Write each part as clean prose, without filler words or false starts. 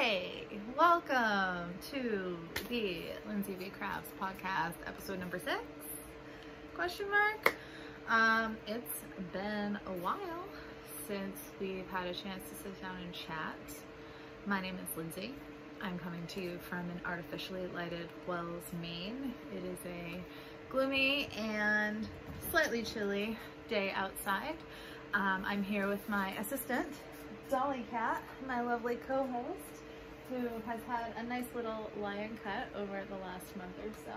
Hey, welcome to the Lindsay V Crafts podcast, episode number 6, question mark. It's been a while since we've had a chance to sit down and chat. My name is Lindsay. I'm coming to you from an artificially lighted Wells, Maine. It is a gloomy and slightly chilly day outside. I'm here with my assistant, Dolly Cat, my lovely co-host, who has had a nice little lion cut over the last month or so.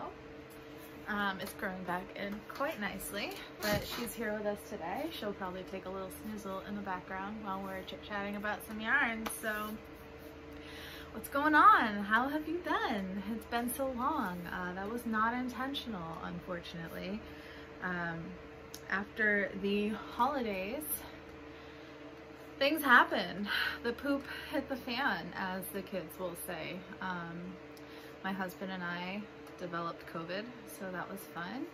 It's growing back in quite nicely, but she's here with us today. She'll probably take a little snoozle in the background while we're chit-chatting about some yarns. So, what's going on? How have you been? It's been so long. That was not intentional, unfortunately. After the holidays, things happened. The poop hit the fan, as the kids will say. My husband and I developed COVID, so that was fun.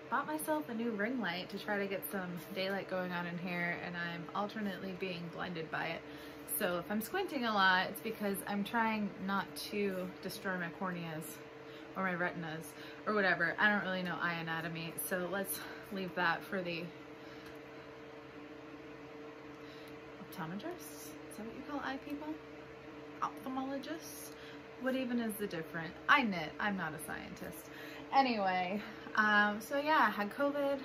Bought myself a new ring light to try to get some daylight going on in here, and I'm alternately being blinded by it. So if I'm squinting a lot, it's because I'm trying not to destroy my corneas or my retinas or whatever. I don't really know eye anatomy, so let's leave that for the optometrists? Is that what you call eye people? Ophthalmologists? What even is the difference? I knit. I'm not a scientist. Anyway, so yeah, I had COVID,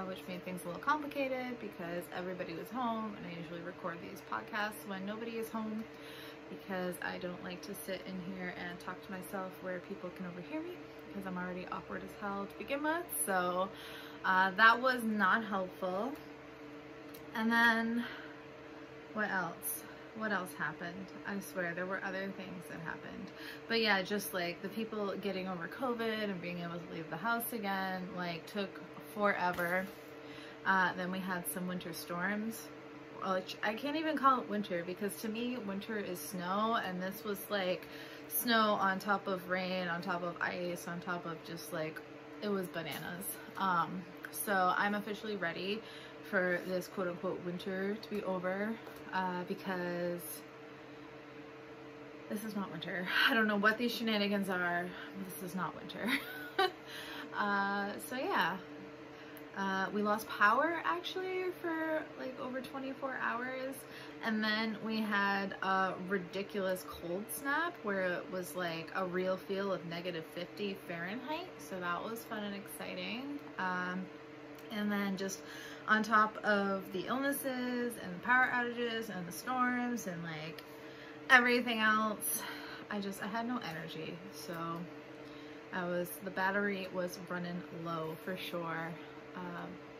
which made things a little complicated because everybody was home, and I usually record these podcasts when nobody is home because I don't like to sit in here and talk to myself where people can overhear me because I'm already awkward as hell to begin with. So that was not helpful. And then what else? What else happened? I swear there were other things that happened. But yeah, just like the people getting over COVID and being able to leave the house again, like took forever. Then we had some winter storms. Which I can't even call it winter because to me winter is snow, and this was like snow on top of rain, on top of ice, on top of just like, it was bananas. So I'm officially ready for this quote-unquote winter to be over because this is not winter. I don't know what these shenanigans are. This is not winter. So yeah, we lost power actually for like over 24 hours, and then we had a ridiculous cold snap where it was like a real feel of -50 Fahrenheit, so that was fun and exciting. And then just on top of the illnesses and the power outages and the storms and like everything else, I had no energy. So the battery was running low for sure.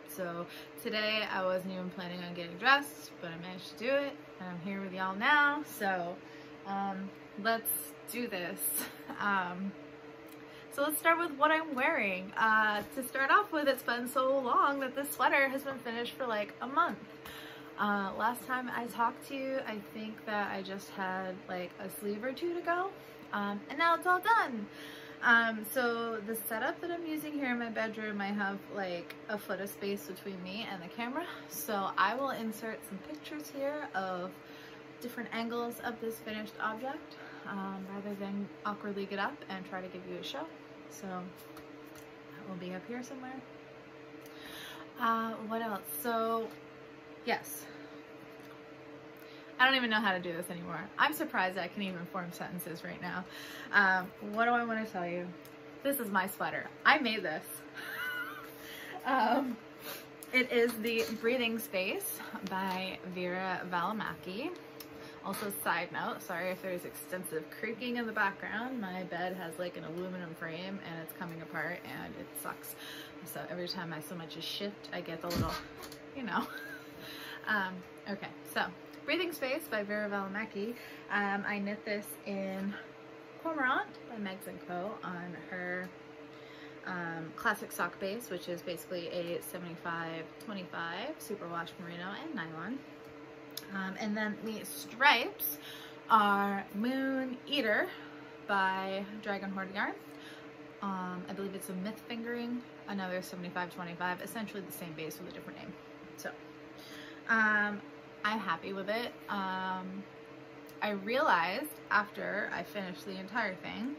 So today I wasn't even planning on getting dressed, but I managed to do it, and I'm here with y'all now. So let's do this. So let's start with what I'm wearing. To start off with, it's been so long that this sweater has been finished for like a month. Last time I talked to you, I think that I just had like a sleeve or two to go, and now it's all done. So the setup that I'm using here in my bedroom, I have like a foot of space between me and the camera. So I will insert some pictures here of different angles of this finished object, rather than awkwardly get up and try to give you a show. So that will be up here somewhere. What else? So yes, I don't even know how to do this anymore. I'm surprised I can even form sentences right now. What do I want to tell you? This is my sweater. I made this. It is the Breathing Space by Veera Välimäki. Also, side note, sorry if there's extensive creaking in the background. My bed has like an aluminum frame and it's coming apart and it sucks. So every time I so much as shift, I get the little, you know. Okay, so Breathing Space by Veera Välimäki. I knit this in Cormorant by Megs & Co. on her classic sock base, which is basically a 75-25 superwash merino and nylon. And then the stripes are Mooneater by Hoard yarn. I believe it's a myth fingering, another 75-25, essentially the same base with a different name. So I'm happy with it. I realized after I finished the entire thing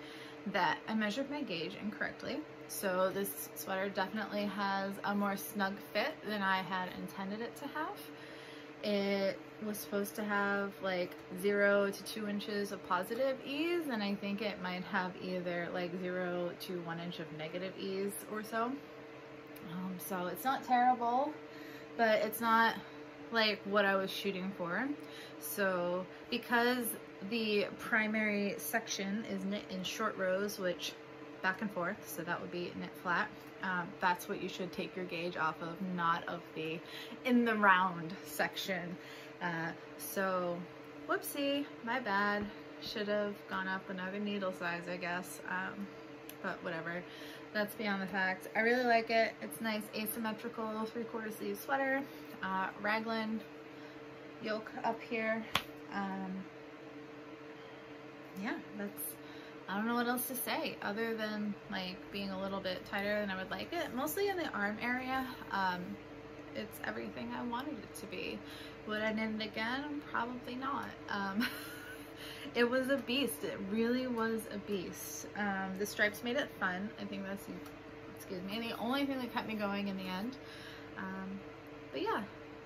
that I measured my gauge incorrectly. So this sweater definitely has a more snug fit than I had intended it to have. It was supposed to have like 0 to 2 inches of positive ease, and I think it might have either like 0 to 1 inch of negative ease or so. So it's not terrible, but it's not like what I was shooting for. So because the primary section is knit in short rows, which back and forth, so that would be knit flat, that's what you should take your gauge off of, not of the in the round section. So whoopsie, my bad. Should have gone up another needle size, I guess, but whatever, that's beyond the fact. I really like it. It's nice asymmetrical 3/4 sleeve sweater, raglan yoke up here. Yeah, I don't know what else to say other than like being a little bit tighter than I would like it, mostly in the arm area. It's everything I wanted it to be. Would I knit it again? Probably not. It was a beast. It really was a beast. The stripes made it fun. I think that's, excuse me, the only thing that kept me going in the end. But yeah,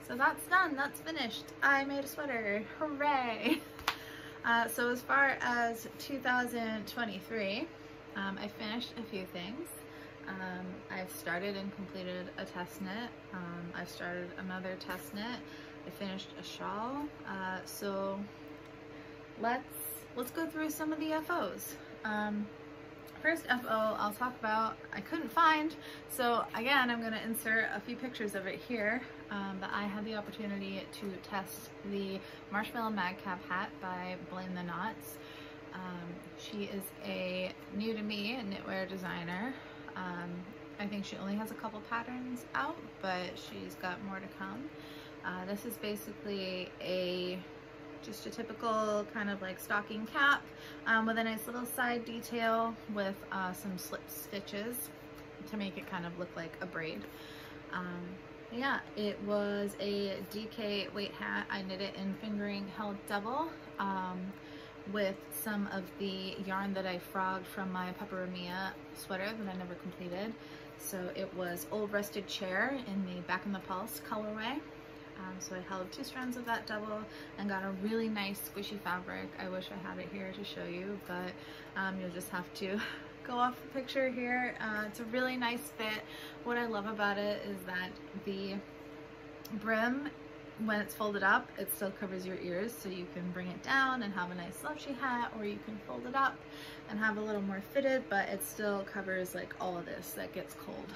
so that's done. That's finished. I made a sweater. Hooray! So as far as 2023, I finished a few things. I've started and completed a test knit. I've started another test knit. I finished a shawl. So let's go through some of the FOs. First FO I'll talk about, I couldn't find, so again I'm going to insert a few pictures of it here, but I had the opportunity to test the Marshmallow Madcap hat by Blame the Knots. She is a new to me knitwear designer. I think she only has a couple patterns out, but she's got more to come. This is basically just a typical kind of like stocking cap with a nice little side detail with some slip stitches to make it kind of look like a braid. Yeah, it was a DK weight hat. I knit it in fingering held double with some of the yarn that I frogged from my Pepperamia sweater that I never completed. So it was Old Rusted Chair in the Back in the Pulse colorway. So I held 2 strands of that double and got a really nice squishy fabric. I wish I had it here to show you, but you'll just have to go off the picture here. It's a really nice fit. What I love about it is that the brim, when it's folded up, it still covers your ears, so you can bring it down and have a nice slouchy hat, or you can fold it up and have a little more fitted, but it still covers like all of this that gets cold.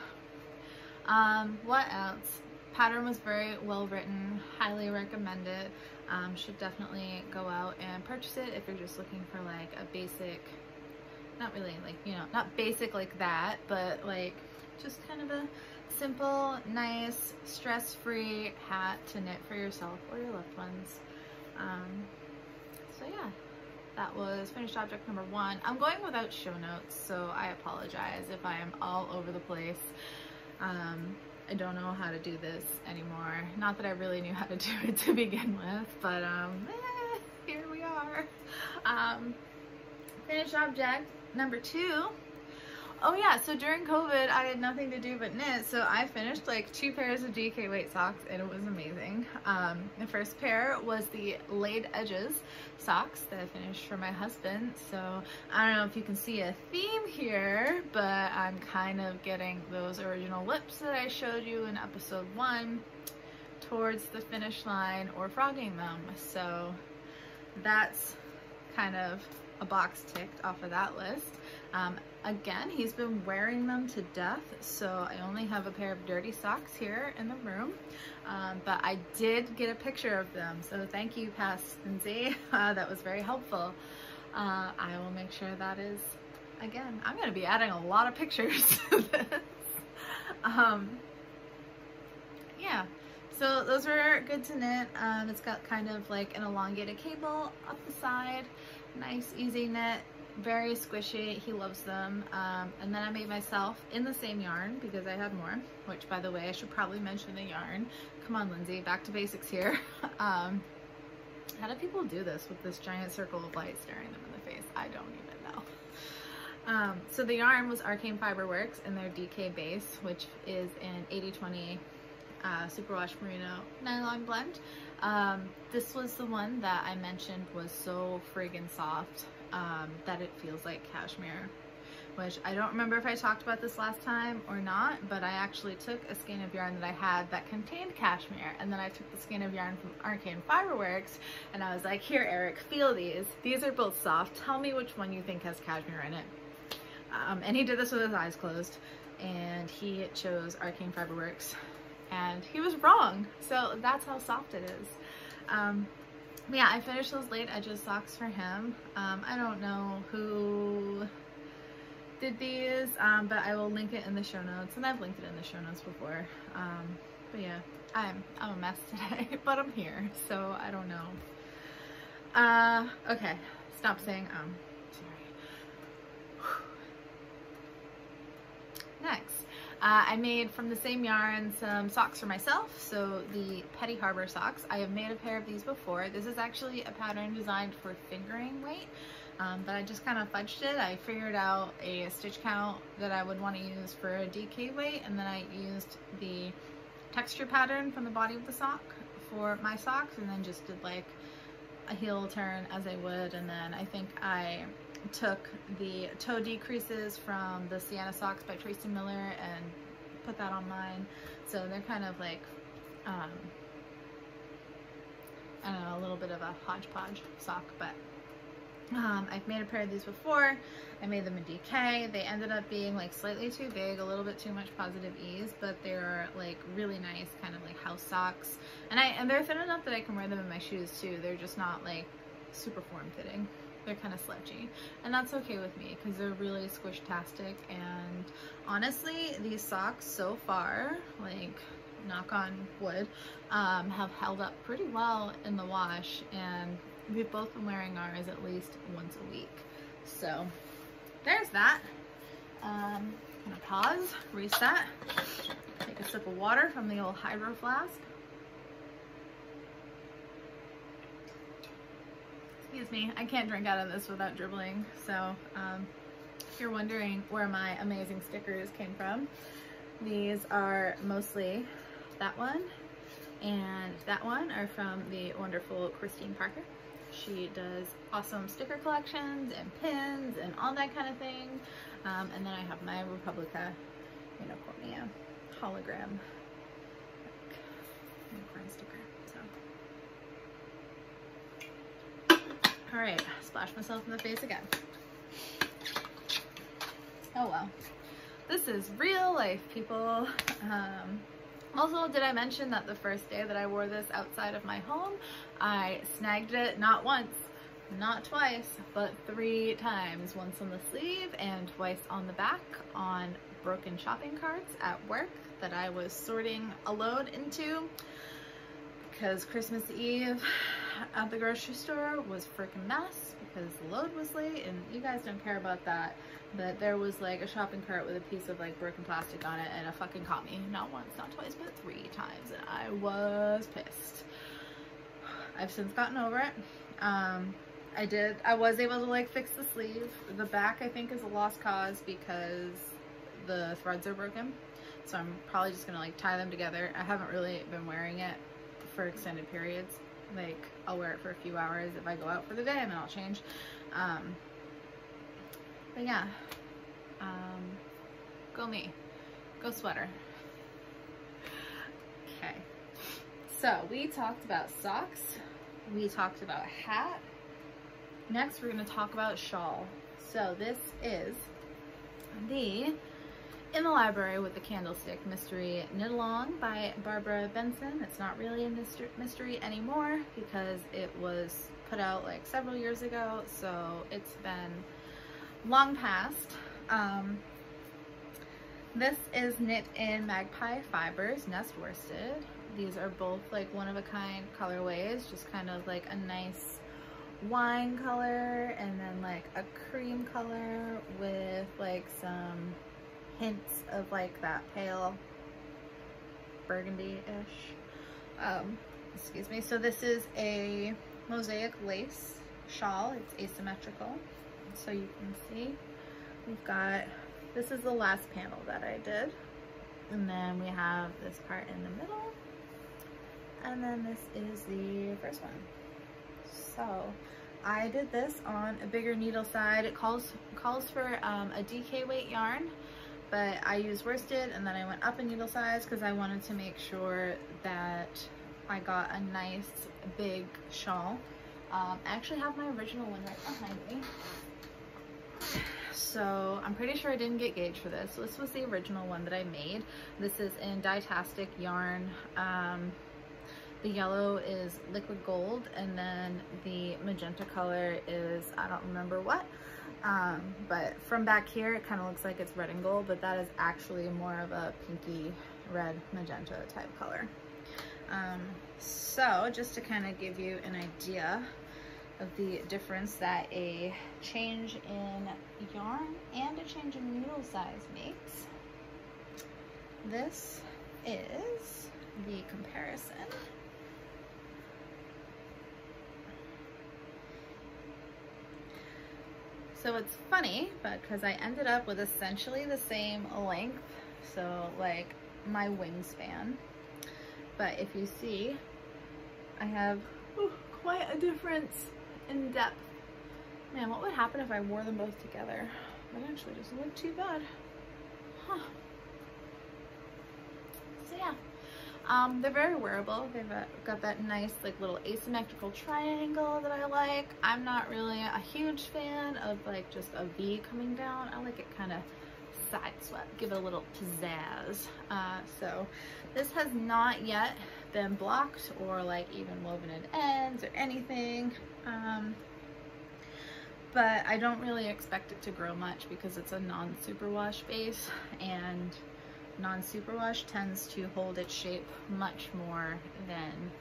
What else? Pattern was very well written, highly recommend it. Should definitely go out and purchase it if you're just looking for like a basic, not really like, you know, not basic like that, but like just kind of a simple, nice, stress-free hat to knit for yourself or your loved ones. So yeah, that was finished object number 1. I'm going without show notes, so I apologize if I am all over the place. I don't know how to do this anymore. Not that I really knew how to do it to begin with, but here we are. Finished object number 2. Oh yeah, so during COVID, I had nothing to do but knit, so I finished like 2 pairs of DK weight socks, and it was amazing. The first pair was the laid edges socks that I finished for my husband. So I don't know if you can see a theme here, but I'm kind of getting those original lips that I showed you in episode 1 towards the finish line or frogging them. So that's kind of a box ticked off of that list. Again, he's been wearing them to death, so I only have a pair of dirty socks here in the room, but I did get a picture of them, so thank you, Lindsay. That was very helpful. I will make sure that is, again, I'm going to be adding a lot of pictures to this. Yeah, so those were good to knit. It's got kind of like an elongated cable up the side, nice easy knit, very squishy. He loves them. And then I made myself in the same yarn because I had more, which, by the way, I should probably mention the yarn. Come on, Lindsay, back to basics here. How do people do this with this giant circle of light staring them in the face? I don't even know. So the yarn was Arcane Fibre Works in their DK base, which is an 80/20 superwash merino nylon blend. This was the one that I mentioned was so friggin' soft that it feels like cashmere, which I don't remember if I talked about this last time or not, but I actually took a skein of yarn that I had that contained cashmere, and then I took the skein of yarn from Arcane Fibre Works, and I was like, here Eric, feel these. These are both soft. Tell me which one you think has cashmere in it. And he did this with his eyes closed, and he chose Arcane Fibre Works, and he was wrong. So that's how soft it is. Yeah, I finished those laid edges socks for him. I don't know who did these, but I will link it in the show notes, and I've linked it in the show notes before. But yeah, I'm a mess today, but I'm here, so I don't know. Okay, stop saying sorry. Next, I made from the same yarn some socks for myself. So the Petty Harbor socks, I have made a pair of these before. This is actually a pattern designed for fingering weight, but I just kind of fudged it. I figured out a stitch count that I would want to use for a DK weight, and then I used the texture pattern from the body of the sock for my socks, and then just did like a heel turn as I would. And then I think I took the toe decreases from the Sienna socks by Tracy Miller and put that on mine. So they're kind of like, I don't know, a little bit of a hodgepodge sock, but I've made a pair of these before. I made them in DK. They ended up being like slightly too big, a little bit too much positive ease, but they're like really nice, kind of like house socks. And they're thin enough that I can wear them in my shoes too. They're just not like super form fitting. They're kind of slouchy, and that's okay with me because they're really squish-tastic. And honestly, these socks so far, like knock on wood, have held up pretty well in the wash, and we've both been wearing ours at least once a week. So there's that. Gonna pause, reset, take a sip of water from the old hydro flask. Excuse me, I can't drink out of this without dribbling. So if you're wondering where my amazing stickers came from, these are mostly that one and that one are from the wonderful Christine Parker. She does awesome sticker collections and pins and all that kind of thing. And then I have my Republica Unicornia hologram unicorn sticker. All right, splash myself in the face again. Oh well, this is real life, people. Also, did I mention that the first day that I wore this outside of my home, I snagged it not once, not twice, but 3 times. Once on the sleeve and twice on the back on broken shopping carts at work that I was sorting a load into, because Christmas Eve at the grocery store was a freaking mess because the load was late, and you guys don't care about that, but there was like a shopping cart with a piece of like broken plastic on it, and it fucking caught me not once, not twice, but 3 times, and I was pissed. I've since gotten over it. I was able to like fix the sleeve. The back I think is a lost cause because the threads are broken, so I'm probably just gonna like tie them together. I haven't really been wearing it for extended periods. Like I'll wear it for a few hours if I go out for the day, and then I'll change. But yeah, go me, go sweater. Okay, so we talked about socks, we talked about hat. Next we're going to talk about shawl. So this is the In the Library with the Candlestick mystery knit along by Barbara Benson. It's not really a mystery anymore because it was put out like several years ago, so it's been long past. This is knit in Magpie fibers, nest worsted. These are both like one-of-a-kind colorways, just kind of like a nice wine color and then like a cream color with like some hints of like that pale burgundy-ish. Excuse me. So this is a mosaic lace shawl. It's asymmetrical, so you can see we've got, this is the last panel that I did, and then we have this part in the middle, and then this is the first one. So I did this on a bigger needle side. It calls for a DK weight yarn, but I used worsted, and then I went up a needle size because I wanted to make sure that I got a nice big shawl. I actually have my original one right behind me. So I'm pretty sure I didn't get gauge for this. So this was the original one that I made. This is in Dietastic yarn. The yellow is liquid gold, and then the magenta color is, I don't remember what. But from back here, it kind of looks like it's red and gold, but that is actually more of a pinky red magenta type color. So just to kind of give you an idea of the difference that a change in yarn and a change in needle size makes, this is the comparison. So it's funny, but because I ended up with essentially the same length, so like my wingspan, but if you see, I have quite a difference in depth. Man, what would happen if I wore them both together? It actually doesn't look too bad. Huh. So yeah. They're very wearable. They've got that nice like little asymmetrical triangle that I like. I'm not really a huge fan of like just a V coming down. I like it kind of side swept, give it a little pizzazz. So this has not yet been blocked or like even woven in ends or anything. But I don't really expect it to grow much because it's a non-superwash base, and non-superwash tends to hold its shape much more than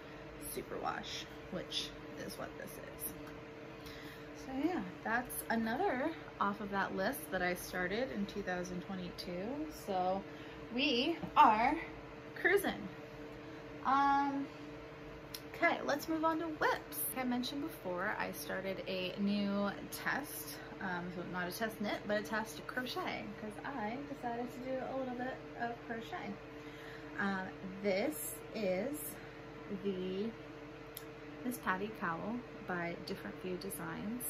superwash, which is what this is. So yeah, that's another off of that list that I started in 2022. So we are cruising. Okay, let's move on to whips. Like I mentioned before, I started a new test. So not a test knit, but a test crochet, because I decided to do a little bit of crochet. This is the Miss Patty Cowl by Different View Designs.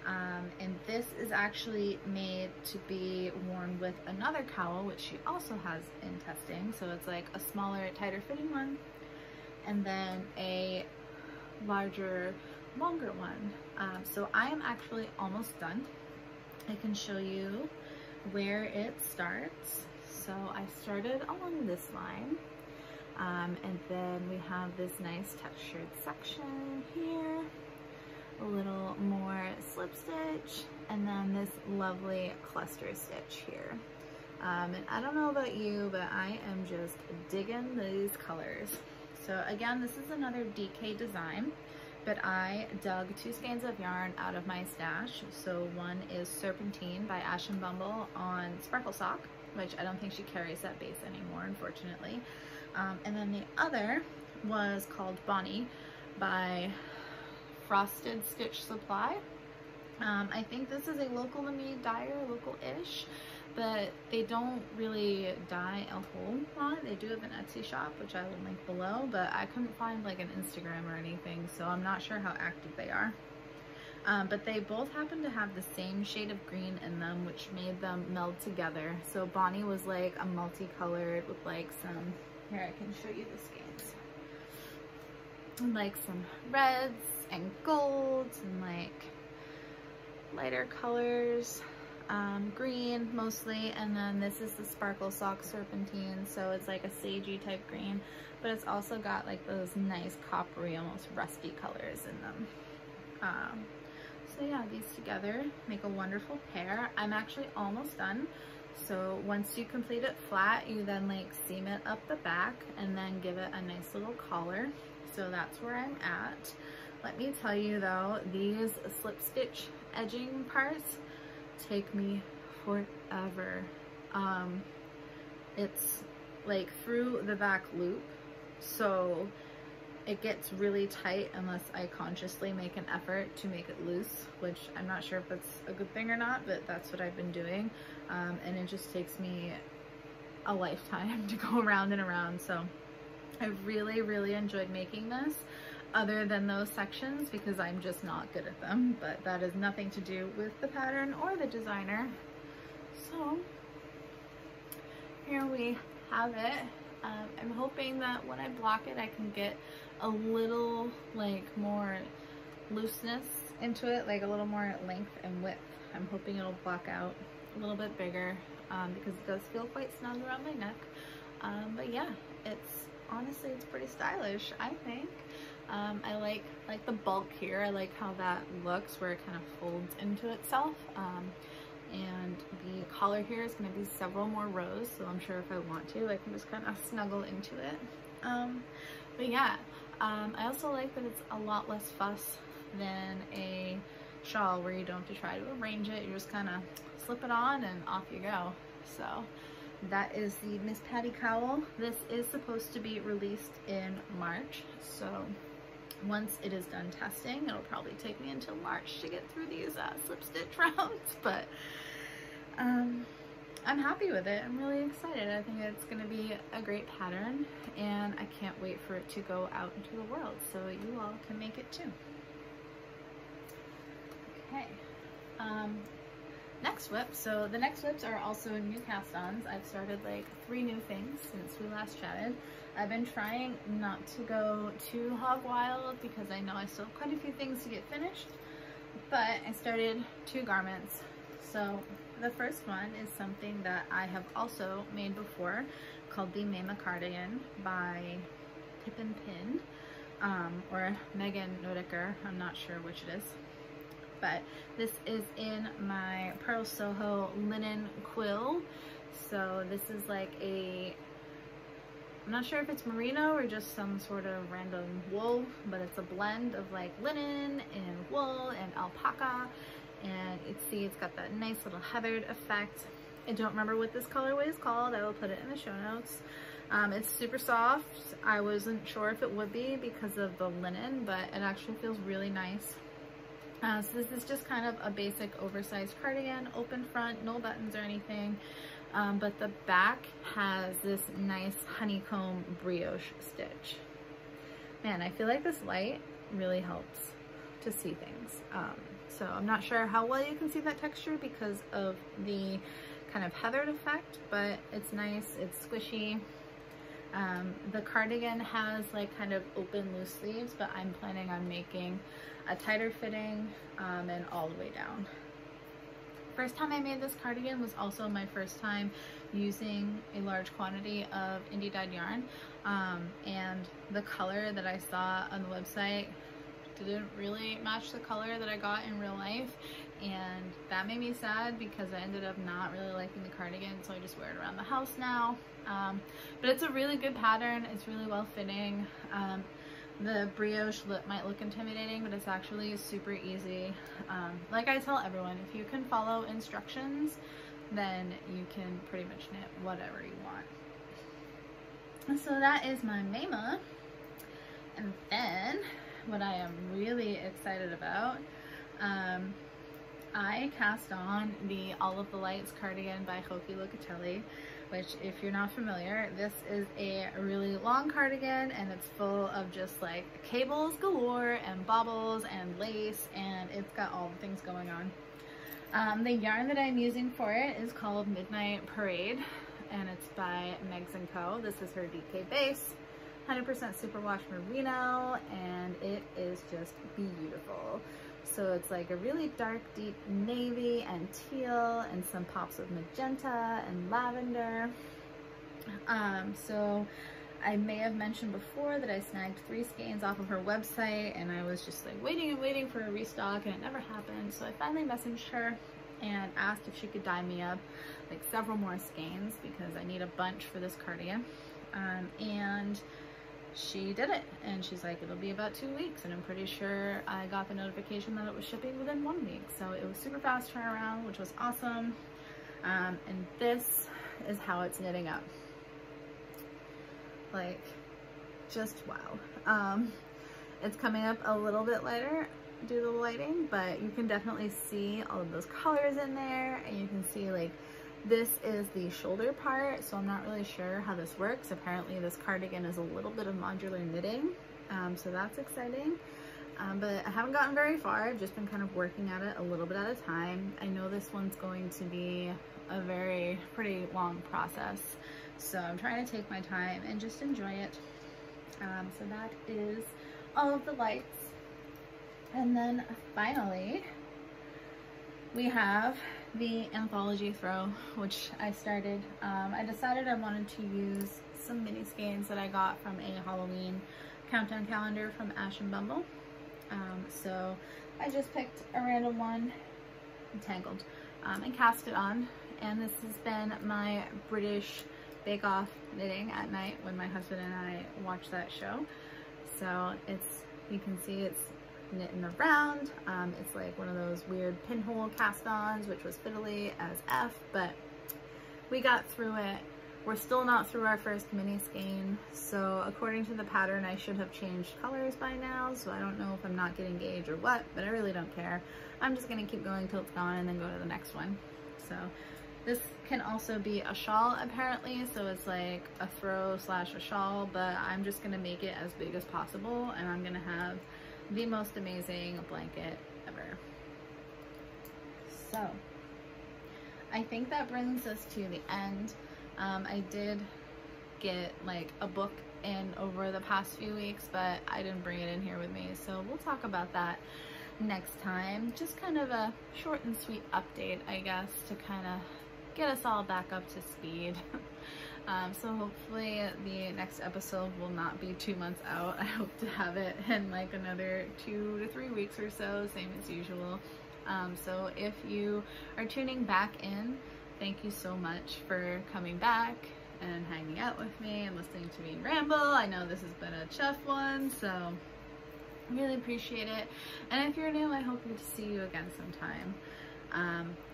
And this is actually made to be worn with another cowl, which she also has in testing. So it's like a smaller, tighter fitting one, and then a larger, longer one. So I am actually almost done. I can show you where it starts. So I started along this line, and then we have this nice textured section here, a little more slip stitch, and then this lovely cluster stitch here. And I don't know about you, but I am just digging these colors. So again, this is another DK design, but I dug 2 skeins of yarn out of my stash. So one is Serpentine by Bumble on Sparkle Sock, which I don't think she carries that base anymore, unfortunately. And then the other was called Bonny by Frosted Stitch Supply. I think this is a local to me dyer, local-ish, but they don't really dye a whole lot. They do have an Etsy shop, which I will link below, but I couldn't find like an Instagram or anything, so I'm not sure how active they are. But they both happen to have the same shade of green in them, which made them meld together. So Bonny was like a multicolored with like some, here I can show you the skeins, like some reds and golds and like lighter colors. Green mostly, and then this is the Sparkle Sock Serpentine, so it's like a sagey type green, but it's also got like those nice coppery, almost rusty colors in them. So yeah, these together make a wonderful pair. I'm actually almost done. So once you complete it flat, you then like seam it up the back and then give it a nice little collar. So that's where I'm at. Let me tell you though, these slip stitch edging parts take me forever. It's like through the back loop, so it gets really tight unless I consciously make an effort to make it loose, which I'm not sure if that's a good thing or not, but that's what I've been doing. And it just takes me a lifetime to go around and around. So I really enjoyed making this, other than those sections, because I'm just not good at them, but that has nothing to do with the pattern or the designer. So here we have it. I'm hoping that when I block it, I can get a little like more looseness into it, like a little more length and width. I'm hoping it'll block out a little bit bigger, because it does feel quite snug around my neck. But yeah, honestly it's pretty stylish, I think. I like the bulk here. I like how that looks, where it kind of folds into itself. And the collar here is going to be several more rows, so I'm sure if I want to, I can just kind of snuggle into it. But yeah, I also like that it's a lot less fuss than a shawl, where you don't have to try to arrange it. You just kind of slip it on and off you go. So that is the Miss Patty Cowl. This is supposed to be released in March, so once it is done testing, it'll probably take me until March to get through these slip stitch rounds, but I'm happy with it. I'm really excited. I think it's going to be a great pattern, and I can't wait for it to go out into the world so you all can make it too. Okay, next whip. So the next whips are also new cast-ons. I've started like 3 new things since we last chatted. I've been trying not to go too hog wild because I know I still have quite a few things to get finished, but I started 2 garments. So the first one is something that I have also made before, called the Maema cardigan by Tip and Pin, or Megan Nodecker. I'm not sure which it is, but this is in my Purl Soho linen quill. So this is like I'm not sure if it's merino or just some sort of random wool, but it's a blend of like linen and wool and alpaca. And it's got that nice little heathered effect. I don't remember what this colorway is called. I will put it in the show notes. It's super soft. I wasn't sure if it would be because of the linen, but it actually feels really nice. So this is just kind of a basic oversized cardigan, open front, no buttons or anything. But the back has this nice honeycomb brioche stitch. Man, I feel like this light really helps to see things. So I'm not sure how well you can see that texture because of the kind of heathered effect, but it's nice, it's squishy. The cardigan has like kind of open loose sleeves, but I'm planning on making a tighter fitting and all the way down. First time I made this cardigan was also my first time using a large quantity of indie dyed yarn, and the color that I saw on the website didn't really match the color that I got in real life, and that made me sad because I ended up not really liking the cardigan, so I just wear it around the house now. But it's a really good pattern. It's really well fitting. The brioche might look intimidating, but it's actually super easy. Like I tell everyone, if you can follow instructions, then you can pretty much knit whatever you want. And so that is my Maema. And then what I am really excited about, I cast on the All of the Lights cardigan by Hoki Locatelli, which, if you're not familiar, this is a really long cardigan, and it's full of just like cables galore and baubles and lace, and it's got all the things going on. The yarn that I'm using for it is called Midnight Parade, and it's by Megs & Co. This is her DK base, 100% superwash merino, and it is just beautiful. So it's like a really dark, deep navy and teal and some pops of magenta and lavender. So I may have mentioned before that I snagged 3 skeins off of her website, and I was just like waiting and waiting for a restock, and it never happened. So I finally messaged her and asked if she could dye me up like several more skeins because I need a bunch for this cardigan. And she did it, and she's like, it'll be about 2 weeks, and I'm pretty sure I got the notification that it was shipping within 1 week. So it was super fast turnaround, which was awesome. And this is how it's knitting up. Like, just wow. It's coming up a little bit lighter due to the lighting, but you can definitely see all of those colors in there, and you can see like this is the shoulder part, so I'm not really sure how this works. Apparently this cardigan is a little bit of modular knitting, so that's exciting. But I haven't gotten very far. I've just been kind of working at it a little bit at a time. I know this one's going to be a pretty long process, so I'm trying to take my time and just enjoy it. So that is all of the lights. And then finally we have the anthology throw, which I started. I decided I wanted to use some mini skeins that I got from a Halloween countdown calendar from Ash and Bumble. So I just picked a random one, Entangled, and cast it on. And this has been my British Bake Off knitting at night when my husband and I watch that show. So you can see it's knitting around. It's like one of those weird pinhole cast-ons, which was fiddly as F, but we got through it. We're still not through our first mini skein, so according to the pattern I should have changed colors by now, so I don't know if I'm not getting gauge or what, but I really don't care. I'm just gonna keep going till it's gone and then go to the next one. So this can also be a shawl apparently, so it's like a throw slash a shawl, but I'm just gonna make it as big as possible, and I'm gonna have the most amazing blanket ever. So I think that brings us to the end. I did get like a book in over the past few weeks, but I didn't bring it in here with me, so we'll talk about that next time. Just kind of a short and sweet update, I guess, to kind of get us all back up to speed. So hopefully the next episode will not be 2 months out. I hope to have it in like another 2 to 3 weeks or so, same as usual. So if you are tuning back in, thank you so much for coming back and hanging out with me and listening to me ramble. I know this has been a tough one, so really appreciate it. And if you're new, I hope to see you again sometime.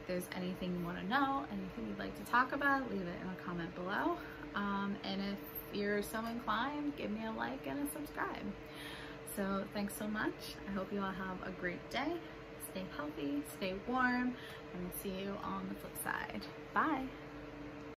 If there's anything you want to know, anything you'd like to talk about, leave it in a comment below. And if you're so inclined, give me a like and a subscribe. So thanks so much. I hope you all have a great day. Stay healthy, stay warm, and we'll see you on the flip side. Bye.